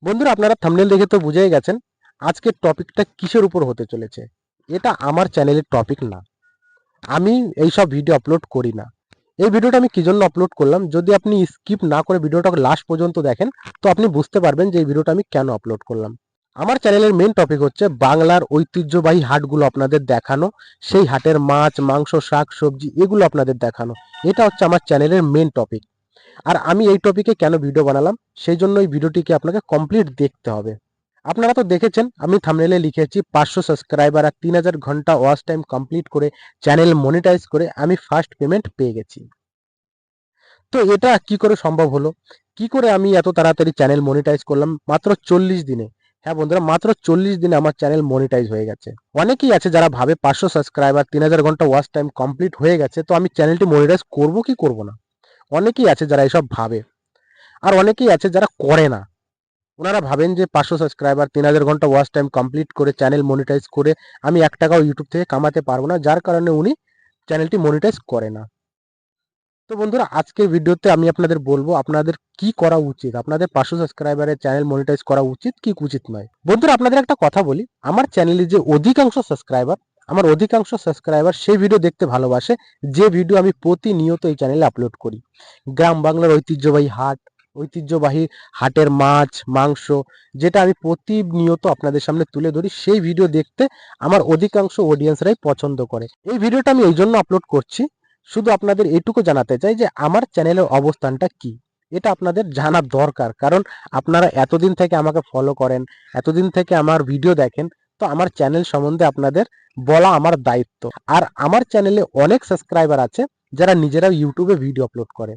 বন্ধুরা, আপনারা থাম্বনেল দেখে তো বুঝেই গেছেন আজকের টপিকটা কিসের উপর হতে চলেছে। এটা আমার চ্যানেলের টপিক না। আমি এইসব ভিডিও আপলোড করি না। এই ভিডিওটা আমি কি জন্য আপলোড করলাম, যদি আপনি স্কিপ না করে ভিডিওটা লাস্ট পর্যন্ত দেখেন তো আপনি বুঝতে পারবেন যে এই ভিডিওটা আমি কেন আপলোড করলাম। আমার চ্যানেলের মেন টপিক হচ্ছে বাংলার ঐতিহ্যবাহী হাটগুলো আপনাদের দেখানো, সেই হাটের মাছ, মাংস, শাক, সবজি এগুলো আপনাদের দেখানো। এটা হচ্ছে আমার চ্যানেলের মেন টপিক। আর আমি এই টপিকে কেন ভিডিও বানালাম, সেই জন্য এই ভিডিওটিকে আপনাকে কমপ্লিট দেখতে হবে। আপনারা তো দেখেছেন আমি থাম্বনেলে লিখেছি 500 সাবস্ক্রাইবার আর 3000 ঘন্টা ওয়াচ টাইম কমপ্লিট করে চ্যানেল মনিটাইজ করে আমি ফার্স্ট পেমেন্ট পেয়ে গেছি। তো এটা কি করে সম্ভব হলো, কি করে আমি এত তাড়াতাড়ি চ্যানেল মনিটাইজ করলাম মাত্র 40 দিনে। হ্যাঁ বন্ধুরা, মাত্র 40 দিনে আমার চ্যানেল মনিটাইজ হয়ে গেছে। অনেকেই আছে যারা ভাবে 500 সাবস্ক্রাইবার 3000 ঘন্টা ওয়াচ টাইম কমপ্লিট হয়ে গেছে, তো আমি চ্যানেলটি মনিটাইজ করবো কি করবো না। অনেকেই আছে যারা এসব ভাবে, আর অনেকেই আছে যারা করে না। ওনারা ভাবেন যে 500 সাবস্ক্রাইবার 3000 ঘন্টা ওয়াচ টাইম কমপ্লিট করে চ্যানেল মনিটাইজ করে আমি 1 টাকাও ইউটিউব থেকে কামাতে পারবো না, যার কারণে উনি চ্যানেলটি মনিটাইজ করে না। তো বন্ধুরা, আজকের ভিডিওতে আমি আপনাদের বলবো আপনাদের কি করা উচিত, আপনাদের 500 সাবস্ক্রাইবারের চ্যানেল মনিটাইজ করা উচিত কি উচিত নয়। বন্ধুরা, আপনাদের একটা কথা বলি, আমার চ্যানেলে যে অধিকাংশ সাবস্ক্রাইবার সেই ভিডিও দেখতে ভালোবাসে যে ভিডিও আমি প্রতিনিয়ত এই চ্যানেলে আপলোড করি। গ্রাম বাংলার ঐতিহ্যবাহী হাটের মাছ, মাংস, যেটা আমি প্রতিনিয়ত আপনাদের সামনে তুলে ধরি, সেই ভিডিও দেখতে আমার অধিকাংশ অডিয়েন্সরাই পছন্দ করে। এই ভিডিওটা আমি এই জন্য আপলোড করছি, শুধু আপনাদের এটুকু জানাতে চাই যে আমার চ্যানেলের অবস্থানটা কি। এটা আপনাদের জানা দরকার, কারণ আপনারা এতদিন থেকে আমাকে ফলো করেন, এতদিন থেকে আমার ভিডিও দেখেন, তো আমার চ্যানেল সম্বন্ধে আপনাদের বলা আমার দায়িত্ব। আর আমার চ্যানেলে অনেক সাবস্ক্রাইবার আছে যারা নিজেরাও ইউটিউবে ভিডিও আপলোড করে,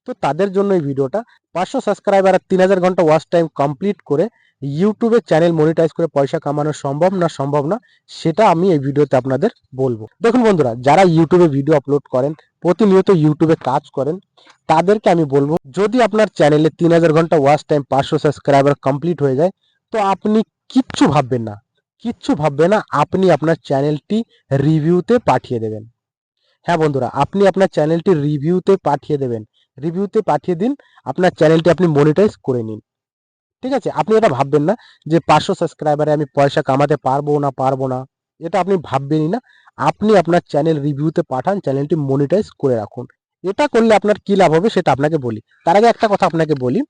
তো তাদের জন্য এই ভিডিওটা। 500 সাবস্ক্রাইবার আর 3000 ঘন্টা ওয়াচ টাইম কমপ্লিট করে ইউটিউবে চ্যানেল মনিটাইজ করে পয়সা কামানো সম্ভব না সেটা আমি এই ভিডিওতে আপনাদের বলবো। দেখুন বন্ধুরা, যারা ইউটিউবে ভিডিও আপলোড করেন, প্রতিনিয়ত ইউটিউবে কাজ করেন, তাদেরকে আমি বলবো, যদি আপনার চ্যানেলে 3000 ঘন্টা ওয়াচ টাইম 500 সাবস্ক্রাইবার কমপ্লিট হয়ে যায়, তো আপনি কিচ্ছু ভাববেন না, আপনি আপনার চ্যানেলটি রিভিউতে পাঠিয়ে দেবেন। হ্যাঁ বন্ধুরা, আপনি আপনার চ্যানেলটি রিভিউতে পাঠিয়ে দিন, আপনার চ্যানেলটি আপনি মনিটাইজ করে নিন। ঠিক আছে, আপনি এটা ভাববেন না যে 500 সাবস্ক্রাইবারে আমি পয়সা কামাতে পারবো না, এটা আপনি ভাববেনই না। আপনি আপনার চ্যানেল রিভিউতে পাঠান, চ্যানেলটি মনিটাইজ করে রাখুন। এটা করলে আপনার কি লাভ হবে সেটা আপনাকে বলি। তার আগে একটা কথা আপনাকে বলি,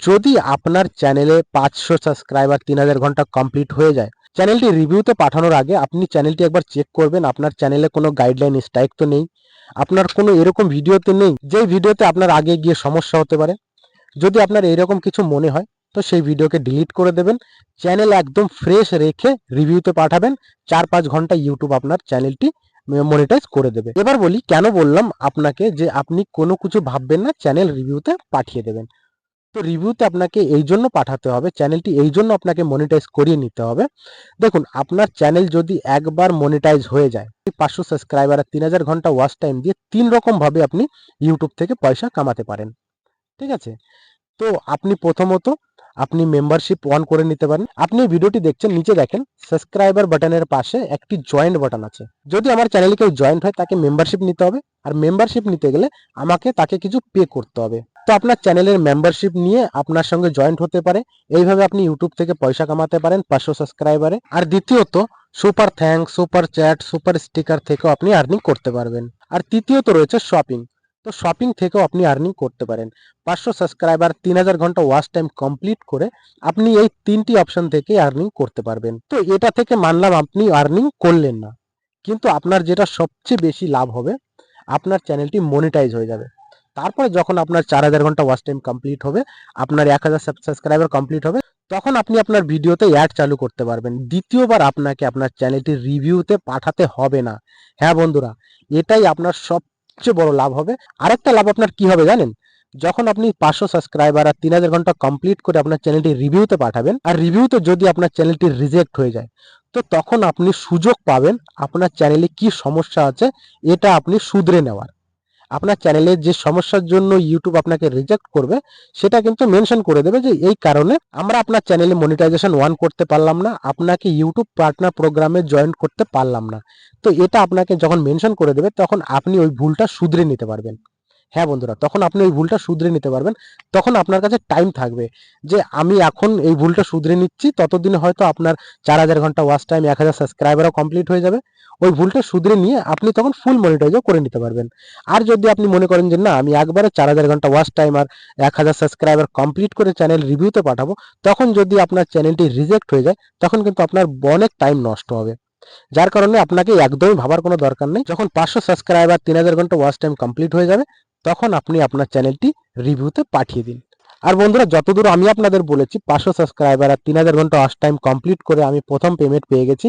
যদি আপনার চ্যানেলে 500 সাবস্ক্রাইবার 3000 ঘন্টা কমপ্লিট হয়ে যায়, চ্যানেলটি রিভিউতে পাঠানোর আগে আপনি চ্যানেলটি একবার চেক করবেন আপনার চ্যানেলে কোনো গাইডলাইন স্ট্রাইক তো নেই, আপনার কোনো এরকম ভিডিওতে নেই যে ভিডিওতে আপনার আগে গিয়ে সমস্যা হতে পারে। যদি আপনার এরকম কিছু মনে হয়, তো সেই ভিডিওকে ডিলিট করে দেবেন, চ্যানেল একদম ফ্রেশ রেখে রিভিউতে পাঠাবেন। 4-5 ঘন্টা ইউটিউব আপনার চ্যানেলটি মনিটাইজ করে দেবে। এবার বলি কেন বললাম আপনাকে যে আপনি কোনো কিছু ভাববেন না, চ্যানেল রিভিউতে পাঠিয়ে দেবেন। তো রিভিউতে আপনাকে এই জন্য পাঠাতে হবে, চ্যানেলটি এই জন্য আপনাকে মনিটাইজ করিয়ে নিতে হবে। দেখুন, আপনার চ্যানেল যদি একবার মনিটাইজ হয়ে যায়, 500 সাবস্ক্রাইবার আর 3000 ঘন্টা ওয়াচ টাইম দিয়ে 3 রকম ভাবে আপনি ইউটিউব থেকে পয়সা কামাতে পারেন। ঠিক আছে, তো আপনি মেম্বারশিপ অন করে নিতে পারেন। আপনি ভিডিওটি দেখছেন, নিচে দেখেন সাবস্ক্রাইবার বাটনের পাশে একটি জয়েন্ট বাটন আছে। যদি আমার চ্যানেলে কেউ জয়েন্ট হয়, তাকে মেম্বারশিপ নিতে হবে, আর মেম্বারশিপ নিতে গেলে তাকে কিছু পে করতে হবে। তো আপনার চ্যানেলের মেম্বারশিপ নিয়ে আপনার সঙ্গে জয়েন্ট হতে পারে, এইভাবে আপনি ইউটিউব থেকে পয়সা কামাতে পারেন 500 সাবস্ক্রাইবারে। আর দ্বিতীয়ত, super thanks, super chat, super sticker থেকেও আপনি আর্নিং করতে পারবেন। আর তৃতীয়ত রয়েছে শপিং। তো শপিং থেকেও আপনি আর্নিং করতে পারেন। 500 সাবস্ক্রাইবার 3000 ঘন্টা ওয়াচ টাইম কমপ্লিট করে আপনি এই 3টি অপশন থেকে আর্নিং করতে পারবেন। তো এটা থেকে মানলাম আপনি আর্নিং করলেন না, কিন্তু আপনার যেটা সবচেয়ে বেশি লাভ হবে, আপনার চ্যানেলটি মনিটাইজ হয়ে যাবে। তারপরে যখন আপনার 4000 ঘন্টা ওয়াচ টাইম কমপ্লিট হবে, আপনার 1000 সাবস্ক্রাইবার কমপ্লিট হবে, তখন আপনি আপনার ভিডিওতে অ্যাড চালু করতে পারবেন। দ্বিতীয়বার আপনাকে আপনার চ্যানেলটি রিভিউতে পাঠাতে হবে না। হ্যাঁ বন্ধুরা, এটাই আপনার সবচেয়ে বড় লাভ হবে। আরেকটা লাভ আপনার কি হবে জানেন, যখন আপনি 500 সাবস্ক্রাইবার আর 3000 ঘন্টা কমপ্লিট করে আপনার চ্যানেলটি রিভিউতে পাঠাবেন, আর রিভিউতে যদি আপনার চ্যানেলটি রিজেক্ট হয়ে যায়, তো তখন আপনি সুযোগ পাবেন আপনার চ্যানেলে কি সমস্যা আছে এটা আপনি শুধরে নেওয়ার। আপনার চ্যানেলের যে সমস্যার জন্য ইউটিউব আপনাকে রিজেক্ট করবে, সেটা কিন্তু মেনশন করে দেবে যে এই কারণে আমরা আপনার চ্যানেলে মনিটাইজেশন অন করতে পারলাম না, আপনাকে ইউটিউব পার্টনার প্রোগ্রামে জয়েন করতে পারলাম না। তো এটা আপনাকে যখন মেনশন করে দেবে, তখন আপনি ওই ভুলটা শুধরে নিতে পারবেন। হ্যাঁ বন্ধুরা, তখন আপনি ওই ভুলটা শুধরে নিতে পারবেন। তখন আপনার কাছে টাইম থাকবে যে আমি এখন এই ভুলটা শুধরে নিচ্ছি, ততদিনে হয়তো আপনার 4000 ঘন্টা ওয়াচ টাইম, 1000 সাবস্ক্রাইবারও কমপ্লিট হয়ে যাবে। ওই ভুলটা শুধরে নিয়ে আপনি তখন ফুল মনিটাইজও করে নিতে পারবেন। আর যদি আপনি মনে করেন যে না, আমি একবারে 4000 ঘন্টা ওয়াচ টাইম আর 1000 সাবস্ক্রাইবার কমপ্লিট করে চ্যানেল রিভিউতে পাঠাবো, তখন যদি আপনার চ্যানেলটি রিজেক্ট হয়ে যায়, তখন কিন্তু আপনার অনেক টাইম নষ্ট হবে। যার কারণে আপনাকে একদমই ভাবার কোনো দরকার নেই। যখন 500 সাবস্ক্রাইবার, 3000 ঘন্টা ওয়াচ টাইম কমপ্লিট হয়ে যাবে, তখন আপনি আপনার চ্যানেলটি রিভিউতে পাঠিয়ে দিন। আর বন্ধুরা, যতদূর আমি আপনাদের বলেছি 500 সাবস্ক্রাইবার আর 3000 ঘন্টা ওয়াচ টাইম কমপ্লিট করে আমি প্রথম পেমেন্ট পেয়ে গেছি,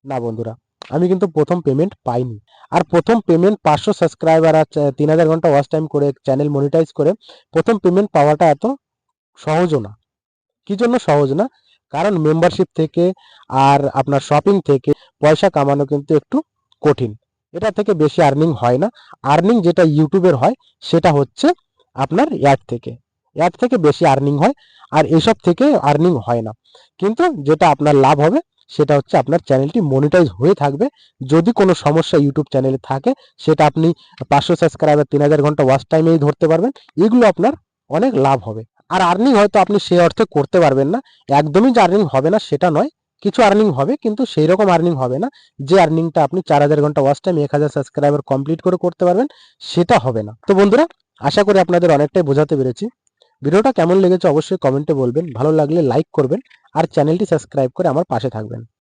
না বন্ধুরা, আমি কিন্তু প্রথম পেমেন্ট পাইনি। আর প্রথম পেমেন্ট 500 সাবস্ক্রাইবার আর 3000 ঘন্টা ওয়াচ টাইম করে চ্যানেল মনিটাইজ করে প্রথম পেমেন্ট পাওয়াটা এত সহজও না। কি জন্য সহজ না? কারণ মেম্বারশিপ থেকে আর আপনার শপিং থেকে পয়সা কামানো কিন্তু একটু কঠিন। এটা থেকে বেশি আর্নিং হয় না। আর্নিং যেটা ইউটিউবের হয় সেটা হচ্ছে আপনার অ্যাড থেকে বেশি আর্নিং হয়। আর এসব থেকে আর্নিং হয় না। কিন্তু যেটা আপনার লাভ হবে সেটা হচ্ছে আপনার চ্যানেলটি মনিটাইজ হয়ে থাকবে। যদি কোনো সমস্যা ইউটিউব চ্যানেলে থাকে, সেটা আপনি 500 সাবস্ক্রাইবার, 3000 ঘন্টা ওয়াচ টাইমেই ধরতে পারবেন। এগুলো আপনার অনেক লাভ হবে। আর আর্নিং হয়তো আপনি সেই অর্থে করতে পারবেন না। একদমই যে আর্নিং হবে না সেটা নয়, কিছু আর্নিং হবে, কিন্তু সেই রকম আর্নিং হবে না। যে আর্নিংটা আপনি 4000 ঘন্টা ওয়াচ টাইম, 1000 সাবস্ক্রাইবার কমপ্লিট করে করতে পারবেন, সেটা হবে না। তো বন্ধুরা, আশা করি আপনাদের অনেকটাই বোঝাতে পেরেছি। ভিডিওটা কেমন লেগেছে অবশ্যই কমেন্টে বলবেন। ভালো লাগলে লাইক করবেন আর চ্যানেলটি সাবস্ক্রাইব করে আমার পাশে থাকবেন।